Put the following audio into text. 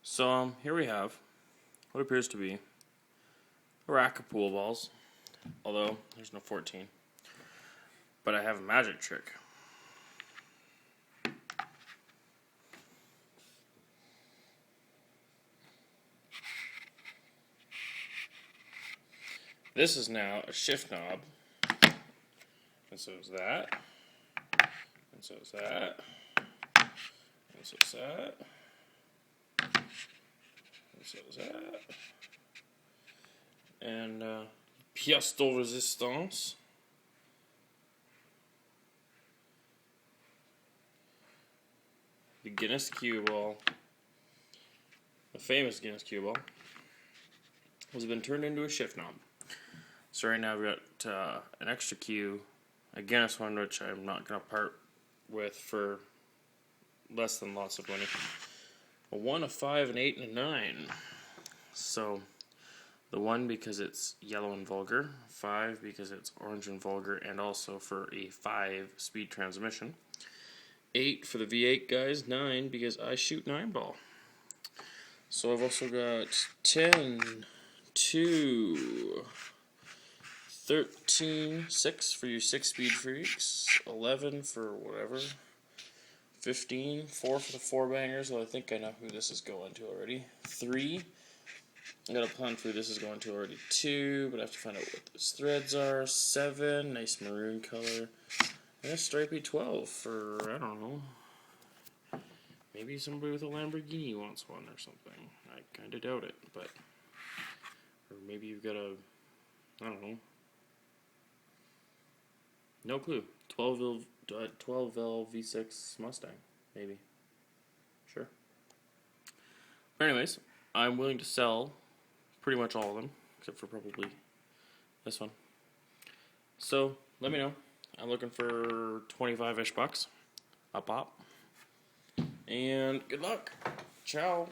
So here we have what appears to be a rack of pool balls, although there's no 14. But I have a magic trick. This is now a shift knob, and so is that, and so is that, and so is that, and so is that, and pièce de résistance. The Guinness cue ball, the famous Guinness cue ball, has been turned into a shift knob. So right now we've got an extra cue, a Guinness one, which I'm not going to part with for less than lots of money. A 1, a 5, an 8, and a 9. So the 1 because it's yellow and vulgar, 5 because it's orange and vulgar, and also for a 5-speed transmission. 8 for the V8 guys, 9 because I shoot 9-ball. So I've also got 10, 2, 13, 6 for you 6-speed freaks, 11 for whatever, 15, 4 for the 4-bangers, well I think I know who this is going to already, 3, I got a plan for who this is going to already, 2, but I have to find out what those threads are, 7, nice maroon color, and a stripey 12 for, I don't know, maybe somebody with a Lamborghini wants one or something, I kinda doubt it, but, or maybe you've got a, I don't know, no clue. 12 L V6 Mustang, maybe. Sure. But anyways, I'm willing to sell pretty much all of them, except for probably this one. So let me know. I'm looking for 25-ish bucks a pop. And good luck. Ciao.